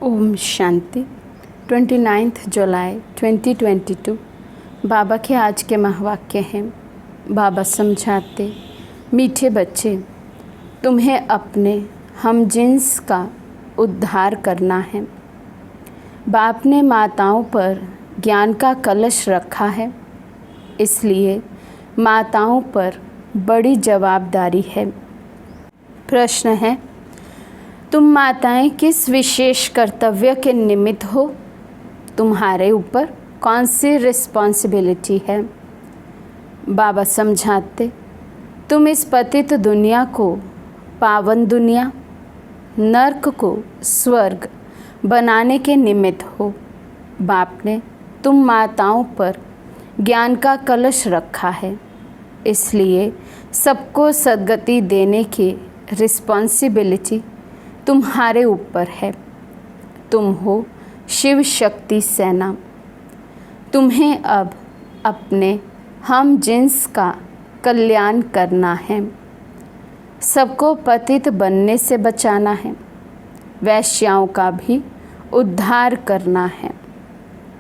ओम शांति। 29 जुलाई 2022 बाबा के आज के महावाक्य हैं। बाबा समझाते, मीठे बच्चे, तुम्हें अपने हम जिन्स का उद्धार करना है। बाप ने माताओं पर ज्ञान का कलश रखा है, इसलिए माताओं पर बड़ी जवाबदारी है। प्रश्न है, तुम माताएं किस विशेष कर्तव्य के निमित्त हो? तुम्हारे ऊपर कौन सी रिस्पॉन्सिबिलिटी है? बाबा समझाते, तुम इस पतित दुनिया को पावन दुनिया, नर्क को स्वर्ग बनाने के निमित्त हो। बाप ने तुम माताओं पर ज्ञान का कलश रखा है, इसलिए सबको सद्गति देने की रिस्पॉन्सिबिलिटी तुम्हारे ऊपर है। तुम हो शिव शक्ति सेना। तुम्हें अब अपने हम जिन्स का कल्याण करना है, सबको पतित बनने से बचाना है, वैश्याओं का भी उद्धार करना है।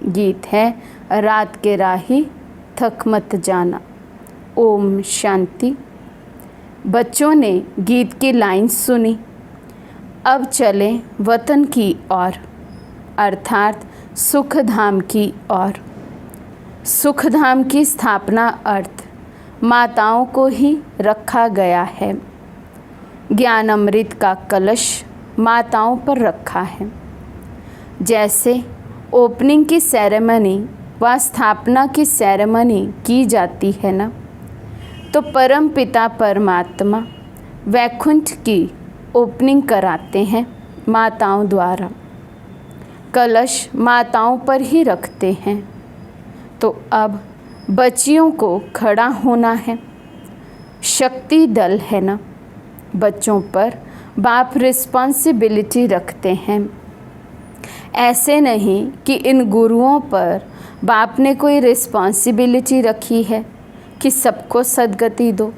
गीत है, रात के राही थक मत जाना। ओम शांति। बच्चों ने गीत की लाइन सुनी। अब चलें वतन की ओर, अर्थात सुखधाम की ओर। सुखधाम की स्थापना अर्थ माताओं को ही रखा गया है। ज्ञान अमृत का कलश माताओं पर रखा है। जैसे ओपनिंग की सेरेमनी व स्थापना की सेरेमनी की जाती है ना, तो परम पिता परमात्मा वैकुंठ की ओपनिंग कराते हैं माताओं द्वारा। कलश माताओं पर ही रखते हैं। तो अब बच्चियों को खड़ा होना है। शक्ति दल है ना, बच्चों पर बाप रिस्पॉन्सिबिलिटी रखते हैं। ऐसे नहीं कि इन गुरुओं पर बाप ने कोई रिस्पॉन्सिबिलिटी रखी है कि सबको सद्गति दो।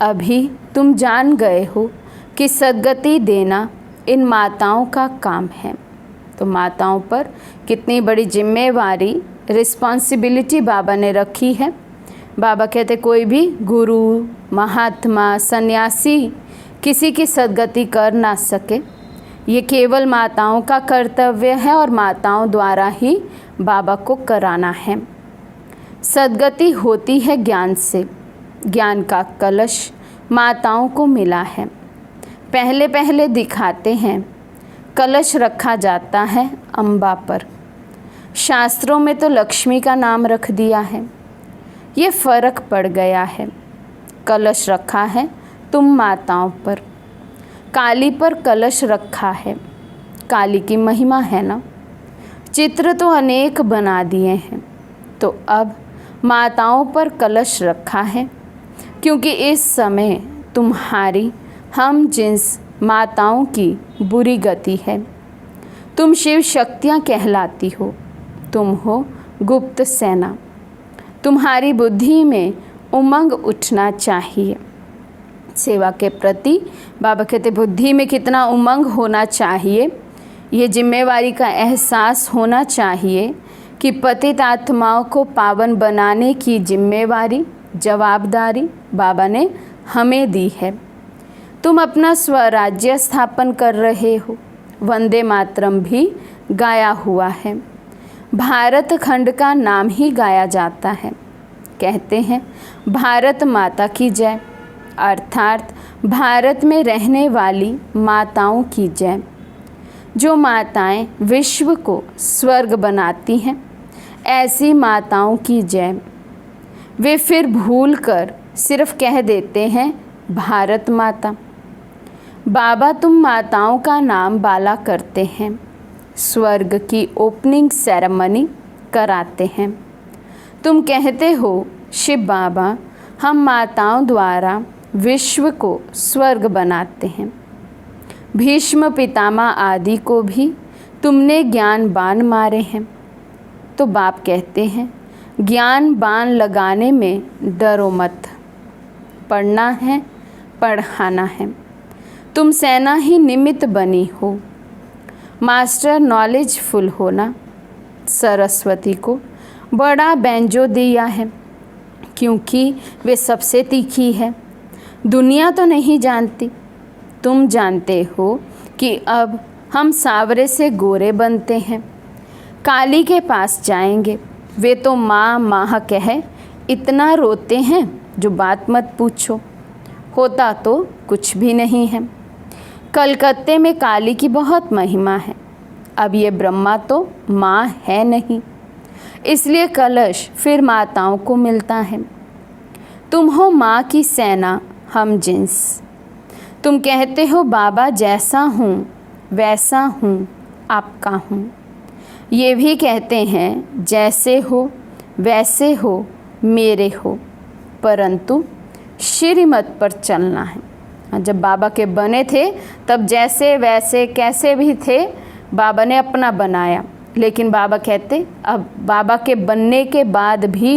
अभी तुम जान गए हो कि सद्गति देना इन माताओं का काम है। तो माताओं पर कितनी बड़ी जिम्मेवारी, रिस्पॉन्सिबिलिटी बाबा ने रखी है। बाबा कहते, कोई भी गुरु, महात्मा, सन्यासी किसी की सद्गति कर ना सके। ये केवल माताओं का कर्तव्य है और माताओं द्वारा ही बाबा को कराना है। सद्गति होती है ज्ञान से। ज्ञान का कलश माताओं को मिला है। पहले पहले दिखाते हैं, कलश रखा जाता है अम्बा पर। शास्त्रों में तो लक्ष्मी का नाम रख दिया है। ये फ़र्क पड़ गया है। कलश रखा है तुम माताओं पर। काली पर कलश रखा है। काली की महिमा है ना। चित्र तो अनेक बना दिए हैं, तो अब माताओं पर कलश रखा है, क्योंकि इस समय तुम्हारी हम जिन्स माताओं की बुरी गति है। तुम शिव शक्तियाँ कहलाती हो। तुम हो गुप्त सेना। तुम्हारी बुद्धि में उमंग उठना चाहिए। सेवा के प्रति बाबा कहते, बुद्धि में कितना उमंग होना चाहिए। ये जिम्मेवारी का एहसास होना चाहिए कि पतित आत्माओं को पावन बनाने की जिम्मेवारी, जवाबदारी बाबा ने हमें दी है। तुम अपना स्वराज्य स्थापन कर रहे हो। वंदे मातरम भी गाया हुआ है। भारत खंड का नाम ही गाया जाता है। कहते हैं, भारत माता की जय, अर्थात भारत में रहने वाली माताओं की जय। जो माताएं विश्व को स्वर्ग बनाती हैं, ऐसी माताओं की जय। वे फिर भूल कर सिर्फ कह देते हैं भारत माता। बाबा तुम माताओं का नाम बाला करते हैं, स्वर्ग की ओपनिंग सेरेमनी कराते हैं। तुम कहते हो, शिव बाबा हम माताओं द्वारा विश्व को स्वर्ग बनाते हैं। भीष्म पितामह आदि को भी तुमने ज्ञान बाण मारे हैं। तो बाप कहते हैं, ज्ञान बाण लगाने में डरो मत। पढ़ना है, पढ़ाना है। तुम सेना ही निमित्त बनी हो। मास्टर नॉलेजफुल होना। सरस्वती को बड़ा बैंजो दिया है क्योंकि वे सबसे तीखी है। दुनिया तो नहीं जानती, तुम जानते हो कि अब हम सांवरे से गोरे बनते हैं। काली के पास जाएंगे, वे तो माँ माँ कहे इतना रोते हैं जो बात मत पूछो। होता तो कुछ भी नहीं है। कलकत्ते में काली की बहुत महिमा है। अब ये ब्रह्मा तो माँ है नहीं, इसलिए कलश फिर माताओं को मिलता है। तुम हो माँ की सेना, हम जिन्स। तुम कहते हो बाबा जैसा हूँ वैसा हूँ, आपका हूँ। ये भी कहते हैं जैसे हो वैसे हो, मेरे हो, परंतु श्रीमत पर चलना है। जब बाबा के बने थे तब जैसे वैसे कैसे भी थे बाबा ने अपना बनाया, लेकिन बाबा कहते अब बाबा के बनने के बाद भी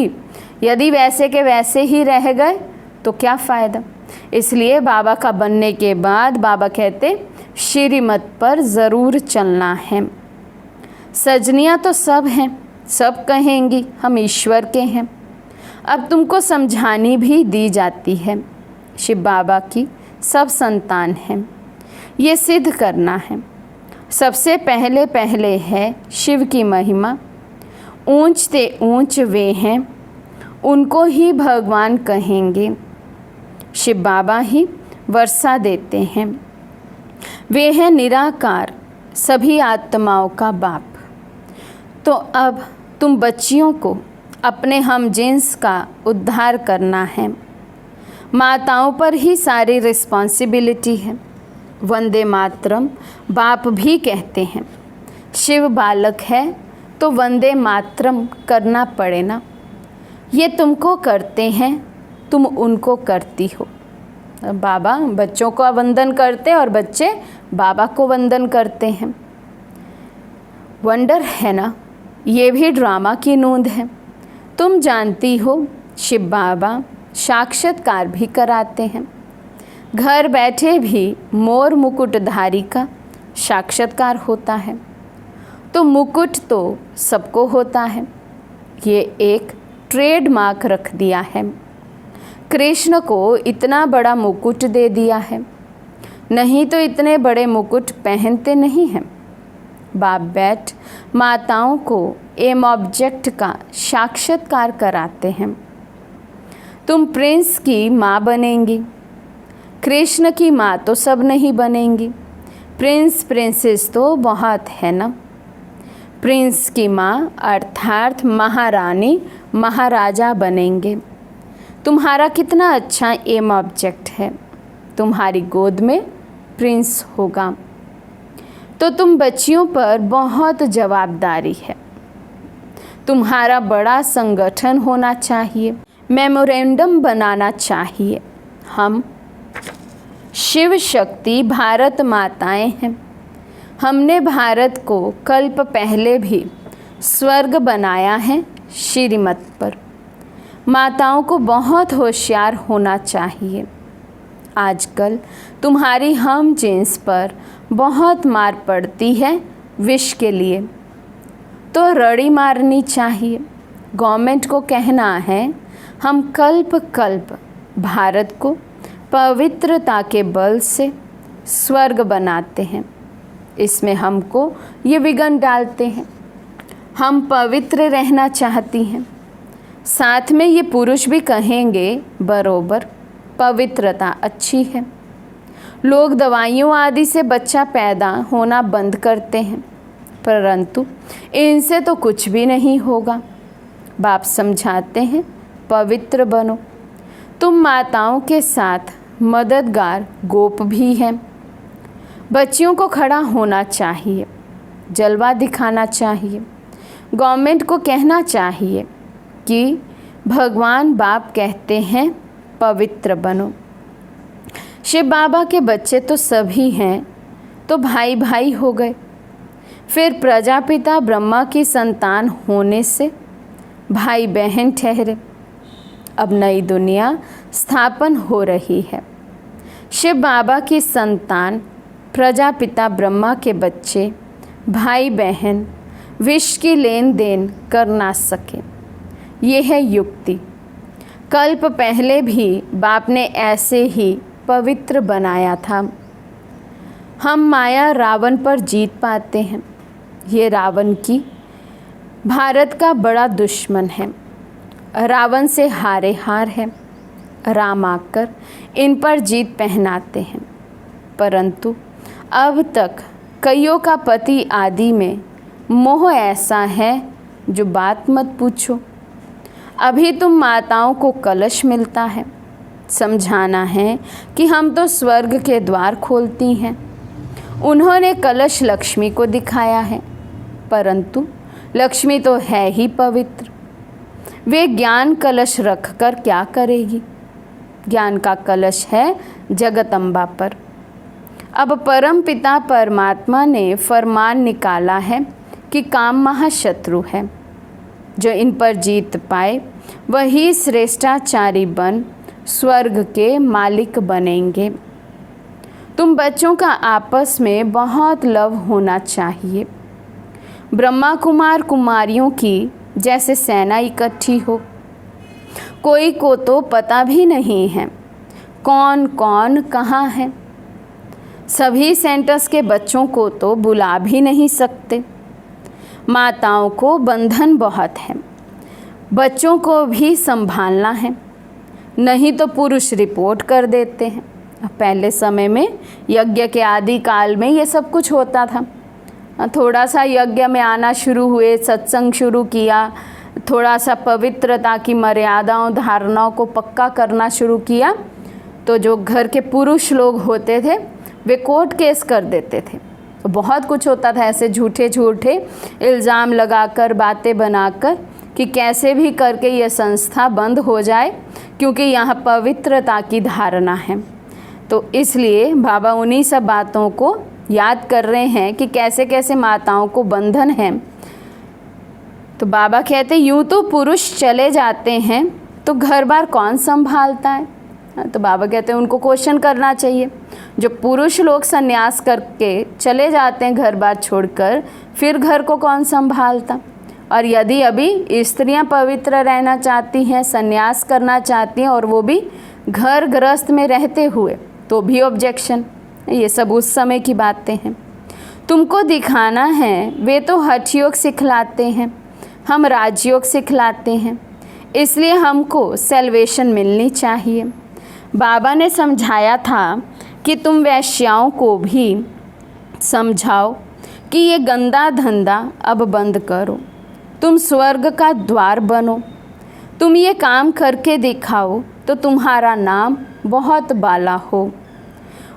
यदि वैसे के वैसे ही रह गए तो क्या फ़ायदा। इसलिए बाबा का बनने के बाद बाबा कहते श्रीमत पर ज़रूर चलना है। सजनियाँ तो सब हैं, सब कहेंगी हम ईश्वर के हैं। अब तुमको समझानी भी दी जाती है। शिव बाबा की सब संतान हैं, ये सिद्ध करना है। सबसे पहले पहले है शिव की महिमा। ऊंच से ऊंच वे हैं, उनको ही भगवान कहेंगे। शिव बाबा ही वर्षा देते हैं। वे हैं निराकार, सभी आत्माओं का बाप। तो अब तुम बच्चियों को अपने हम जिन्स का उद्धार करना है। माताओं पर ही सारी रिस्पॉन्सिबिलिटी है। वंदे मातरम बाप भी कहते हैं। शिव बालक है तो वंदे मातरम करना पड़े ना। ये तुमको करते हैं, तुम उनको करती हो। बाबा बच्चों का वंदन करते हैं और बच्चे बाबा को वंदन करते हैं। वंडर है ना, ये भी ड्रामा की नूंद है। तुम जानती हो शिव बाबा साक्षात्कार भी कराते हैं। घर बैठे भी मोर मुकुटधारी का साक्षात्कार होता है। तो मुकुट तो सबको होता है, ये एक ट्रेडमार्क रख दिया है। कृष्ण को इतना बड़ा मुकुट दे दिया है, नहीं तो इतने बड़े मुकुट पहनते नहीं हैं। बाप बैठ माताओं को एम ऑब्जेक्ट का साक्षात्कार कराते हैं। तुम प्रिंस की माँ बनेंगी। कृष्ण की माँ तो सब नहीं बनेंगी। प्रिंस प्रिंसेस तो बहुत है ना। प्रिंस की माँ अर्थात महारानी महाराजा बनेंगे। तुम्हारा कितना अच्छा एम ऑब्जेक्ट है, तुम्हारी गोद में प्रिंस होगा। तो तुम बच्चियों पर बहुत जवाबदारी है। तुम्हारा बड़ा संगठन होना चाहिए, मेमोरेंडम बनाना चाहिए। हम शिव शक्ति भारत माताएं हैं। हमने भारत को कल्प पहले भी स्वर्ग बनाया है श्रीमत पर। माताओं को बहुत होशियार होना चाहिए। आजकल तुम्हारी हम जिन्स पर बहुत मार पड़ती है विष के लिए, तो रड़ी मारनी चाहिए। गवर्नमेंट को कहना है हम कल्प कल्प भारत को पवित्रता के बल से स्वर्ग बनाते हैं। इसमें हमको ये विघ्न डालते हैं। हम पवित्र रहना चाहती हैं, साथ में ये पुरुष भी कहेंगे बरोबर पवित्रता अच्छी है। लोग दवाइयों आदि से बच्चा पैदा होना बंद करते हैं, परंतु इनसे तो कुछ भी नहीं होगा। बाप समझाते हैं पवित्र बनो। तुम माताओं के साथ मददगार गोप भी हैं। बच्चियों को खड़ा होना चाहिए, जलवा दिखाना चाहिए। गवर्नमेंट को कहना चाहिए कि भगवान बाप कहते हैं पवित्र बनो। शिव बाबा के बच्चे तो सभी हैं, तो भाई भाई हो गए। फिर प्रजापिता ब्रह्मा की संतान होने से भाई बहन ठहरे। अब नई दुनिया स्थापन हो रही है। शिव बाबा की संतान प्रजापिता ब्रह्मा के बच्चे भाई बहन विष की लेन देन कर ना सके, ये है युक्ति। कल्प पहले भी बाप ने ऐसे ही पवित्र बनाया था। हम माया रावण पर जीत पाते हैं। ये रावण की भारत का बड़ा दुश्मन है। रावण से हारे हार है। राम आकर इन पर जीत पहनाते हैं, परंतु अब तक कईयों का पति आदि में मोह ऐसा है जो बात मत पूछो। अभी तुम माताओं को कलश मिलता है, समझाना है कि हम तो स्वर्ग के द्वार खोलती हैं। उन्होंने कलश लक्ष्मी को दिखाया है, परंतु लक्ष्मी तो है ही पवित्र। वे ज्ञान कलश रखकर क्या करेगी? ज्ञान का कलश है जगदम्बा पर। अब परम पिता परमात्मा ने फरमान निकाला है कि काम महाशत्रु है। जो इन पर जीत पाए वही श्रेष्ठाचारी बन स्वर्ग के मालिक बनेंगे। तुम बच्चों का आपस में बहुत लव होना चाहिए। ब्रह्मा कुमार कुमारियों की जैसे सेना इकट्ठी हो। कोई को तो पता भी नहीं है कौन कौन कहाँ है। सभी सेंटर्स के बच्चों को तो बुला भी नहीं सकते। माताओं को बंधन बहुत है, बच्चों को भी संभालना है, नहीं तो पुरुष रिपोर्ट कर देते हैं। पहले समय में यज्ञ के आदि काल में ये सब कुछ होता था। थोड़ा सा यज्ञ में आना शुरू हुए, सत्संग शुरू किया, थोड़ा सा पवित्रता की मर्यादाओं धारणाओं को पक्का करना शुरू किया, तो जो घर के पुरुष लोग होते थे वे कोर्ट केस कर देते थे। बहुत कुछ होता था ऐसे झूठे झूठे इल्ज़ाम लगाकर, बातें बनाकर कि कैसे भी करके ये संस्था बंद हो जाए, क्योंकि यहाँ पवित्रता की धारणा है। तो इसलिए बाबा उन्हीं सब बातों को याद कर रहे हैं कि कैसे कैसे माताओं को बंधन है। तो बाबा कहते यूँ तो पुरुष चले जाते हैं तो घर बार कौन संभालता है? तो बाबा कहते हैं उनको क्वेश्चन करना चाहिए। जो पुरुष लोग संन्यास करके चले जाते हैं घर बार छोड़कर, फिर घर को कौन संभालता? और यदि अभी स्त्रियां पवित्र रहना चाहती हैं, संन्यास करना चाहती हैं, और वो भी घर गृहस्थ में रहते हुए, तो भी ऑब्जेक्शन। ये सब उस समय की बातें हैं। तुमको दिखाना है वे तो हठ योग सिखलाते हैं, हम राजयोग सिखलाते हैं, इसलिए हमको सेल्वेशन मिलनी चाहिए। बाबा ने समझाया था कि तुम वैश्याओं को भी समझाओ कि ये गंदा धंधा अब बंद करो, तुम स्वर्ग का द्वार बनो। तुम ये काम करके दिखाओ तो तुम्हारा नाम बहुत बाला हो।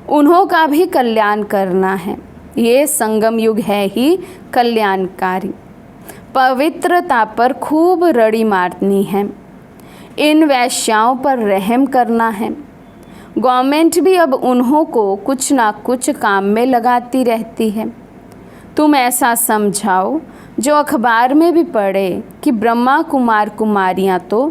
उन्हों का भी कल्याण करना है। ये संगम युग है ही कल्याणकारी। पवित्रता पर खूब रड़ी मारनी है। इन वैश्याओं पर रहम करना है। गवर्नमेंट भी अब उन्हों को कुछ ना कुछ काम में लगाती रहती है। तुम ऐसा समझाओ जो अखबार में भी पढ़े कि ब्रह्मा कुमार कुमारियाँ तो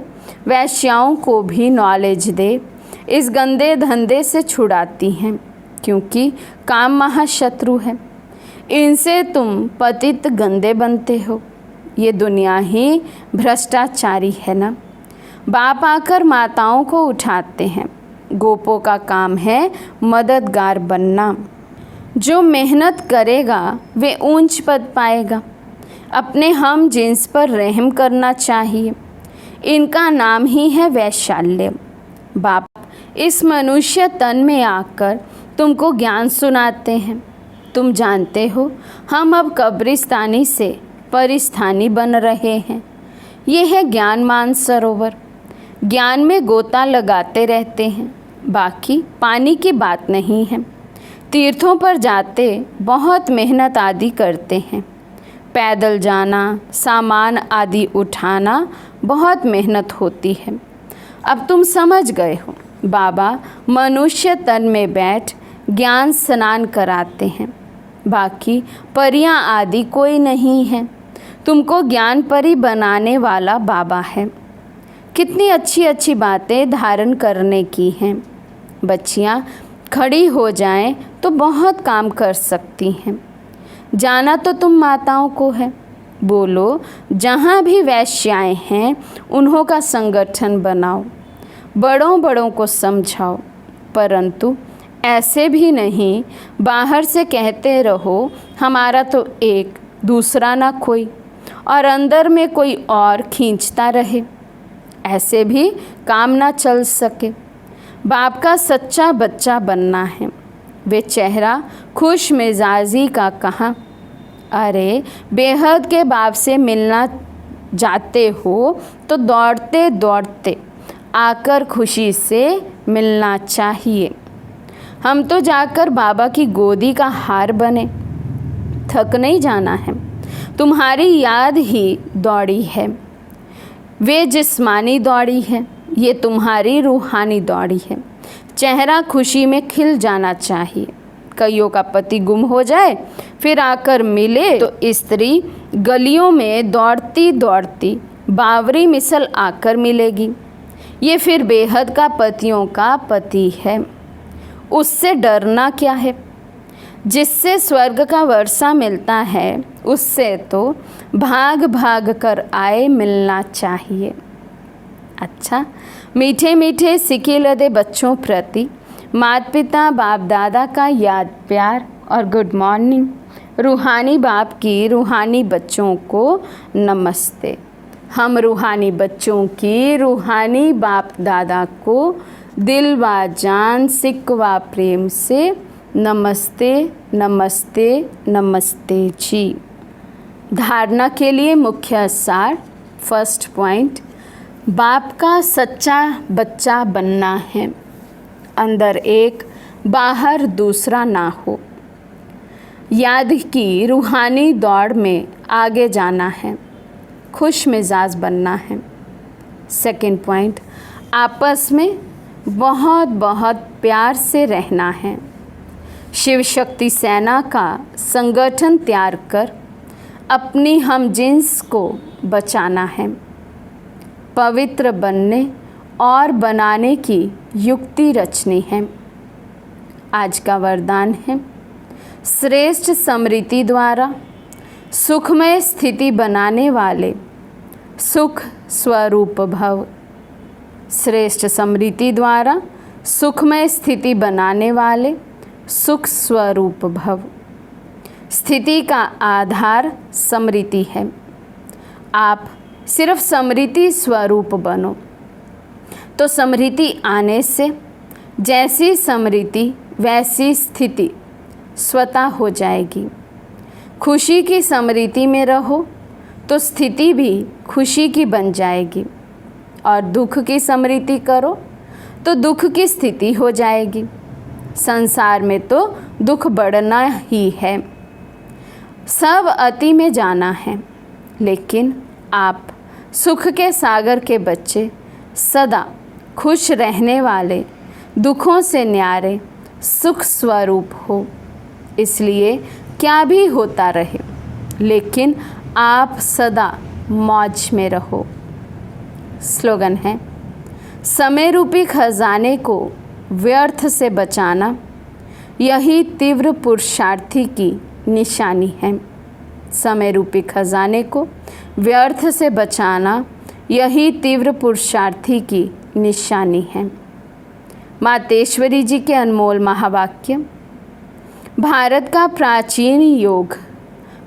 वैश्याओं को भी नॉलेज दे, इस गंदे धंधे से छुड़ाती हैं, क्योंकि काम महाशत्रु है। इनसे तुम पतित गंदे बनते हो। ये दुनिया ही भ्रष्टाचारी है ना। बाप आकर माताओं को उठाते हैं। गोपों का काम है मददगार बनना। जो मेहनत करेगा वे ऊंच पद पाएगा। अपने हम जिन्स पर रहम करना चाहिए। इनका नाम ही है वैशाल्य। बाप इस मनुष्य तन में आकर तुमको ज्ञान सुनाते हैं। तुम जानते हो हम अब कब्रिस्तानी से परिस्थानी बन रहे हैं। ये है ज्ञान मान सरोवर। ज्ञान में गोता लगाते रहते हैं, बाकी पानी की बात नहीं है। तीर्थों पर जाते बहुत मेहनत आदि करते हैं। पैदल जाना, सामान आदि उठाना बहुत मेहनत होती है। अब तुम समझ गए हो। बाबा मनुष्य तन में बैठ ज्ञान स्नान कराते हैं, बाकी परियां आदि कोई नहीं है। तुमको ज्ञान परी बनाने वाला बाबा है। कितनी अच्छी अच्छी बातें धारण करने की हैं। बच्चियाँ खड़ी हो जाएं तो बहुत काम कर सकती हैं। जाना तो तुम माताओं को है। बोलो जहाँ भी वैश्याएँ हैं उन्हों का संगठन बनाओ, बड़ों बड़ों को समझाओ, परंतु ऐसे भी नहीं बाहर से कहते रहो हमारा तो एक दूसरा ना कोई, और अंदर में कोई और खींचता रहे। ऐसे भी काम ना चल सके। बाप का सच्चा बच्चा बनना है। वे चेहरा खुश मिजाजी का कहाँ। अरे बेहद के बाप से मिलना जाते हो तो दौड़ते दौड़ते आकर खुशी से मिलना चाहिए। हम तो जाकर बाबा की गोदी का हार बने। थक नहीं जाना है। तुम्हारी याद ही दौड़ी है। वे जिस्मानी दौड़ी है, ये तुम्हारी रूहानी दौड़ी है। चेहरा खुशी में खिल जाना चाहिए। कईयों का पति गुम हो जाए फिर आकर मिले तो स्त्री गलियों में दौड़ती दौड़ती बावरी मिसल आकर मिलेगी। ये फिर बेहद का पतियों का पति है। उससे डरना क्या है। जिससे स्वर्ग का वर्षा मिलता है उससे तो भाग भाग कर आए मिलना चाहिए। अच्छा, मीठे मीठे सिके लदे बच्चों प्रति माता पिता बाप दादा का याद प्यार और गुड मॉर्निंग। रूहानी बाप की रूहानी बच्चों को नमस्ते। हम रूहानी बच्चों की रूहानी बाप दादा को दिल व जान सिक व प्रेम से नमस्ते नमस्ते नमस्ते जी। धारणा के लिए मुख्य सार। फर्स्ट पॉइंट, बाप का सच्चा बच्चा बनना है। अंदर एक बाहर दूसरा ना हो। याद की रूहानी दौड़ में आगे जाना है। खुश मिजाज बनना है। सेकंड पॉइंट, आपस में बहुत बहुत प्यार से रहना है। शिव शक्ति सेना का संगठन तैयार कर अपनी हम जिन्स को बचाना है। पवित्र बनने और बनाने की युक्ति रचनी है। आज का वरदान है, श्रेष्ठ स्मृति द्वारा सुखमय स्थिति बनाने वाले सुख स्वरूप भव। श्रेष्ठ स्मृति द्वारा सुखमय स्थिति बनाने वाले सुख स्वरूप भव। स्थिति का आधार स्मृति है। आप सिर्फ स्मृति स्वरूप बनो तो स्मृति आने से जैसी स्मृति वैसी स्थिति स्वतः हो जाएगी। खुशी की स्मृति में रहो तो स्थिति भी खुशी की बन जाएगी, और दुख की स्मृति करो तो दुख की स्थिति हो जाएगी। संसार में तो दुख बढ़ना ही है। सब अति में जाना है, लेकिन आप सुख के सागर के बच्चे, सदा खुश रहने वाले, दुखों से न्यारे सुख स्वरूप हो। इसलिए क्या भी होता रहे, लेकिन आप सदा मौज में रहो। स्लोगन है, समय रूपी खजाने को व्यर्थ से बचाना यही तीव्र पुरुषार्थी की निशानी है। समय रूपी खजाने को व्यर्थ से बचाना यही तीव्र पुरुषार्थी की निशानी है। मातेश्वरी जी के अनमोल महावाक्य। भारत का प्राचीन योग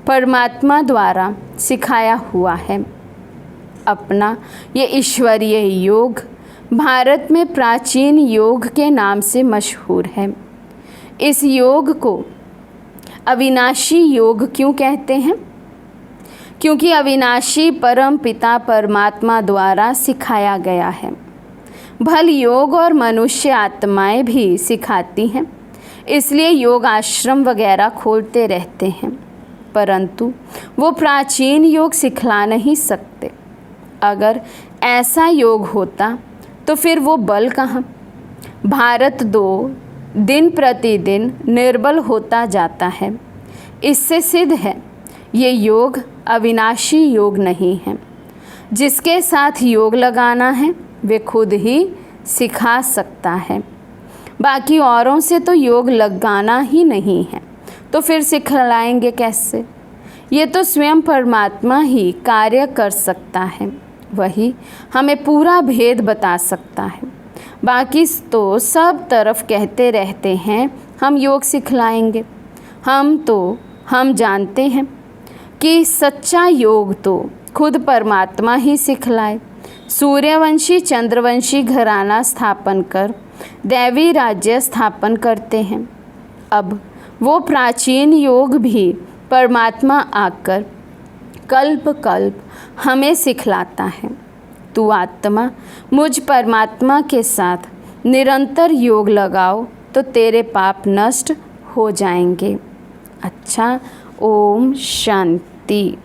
परमात्मा द्वारा सिखाया हुआ है। अपना ये ईश्वरीय योग भारत में प्राचीन योग के नाम से मशहूर है। इस योग को अविनाशी योग क्यों कहते हैं? क्योंकि अविनाशी परम पिता परमात्मा द्वारा सिखाया गया है। भल योग और मनुष्य आत्माएं भी सिखाती हैं, इसलिए योग आश्रम वगैरह खोलते रहते हैं, परंतु वो प्राचीन योग सिखला नहीं सकते। अगर ऐसा योग होता तो फिर वो बल कहाँ? भारत दिन प्रतिदिन निर्बल होता जाता है। इससे सिद्ध है ये योग अविनाशी योग नहीं है। जिसके साथ योग लगाना है वे खुद ही सिखा सकता है। बाकी औरों से तो योग लगाना ही नहीं है, तो फिर सिखलाएंगे कैसे? ये तो स्वयं परमात्मा ही कार्य कर सकता है, वही हमें पूरा भेद बता सकता है। बाकी तो सब तरफ कहते रहते हैं हम योग सिखलाएंगे। हम जानते हैं कि सच्चा योग तो खुद परमात्मा ही सिखलाए। सूर्यवंशी चंद्रवंशी घराना स्थापन कर दैवी राज्य स्थापन करते हैं। अब वो प्राचीन योग भी परमात्मा आकर कल्प कल्प हमें सिखलाता है। तू आत्मा मुझ परमात्मा के साथ निरंतर योग लगाओ तो तेरे पाप नष्ट हो जाएंगे। अच्छा, ओम शांति।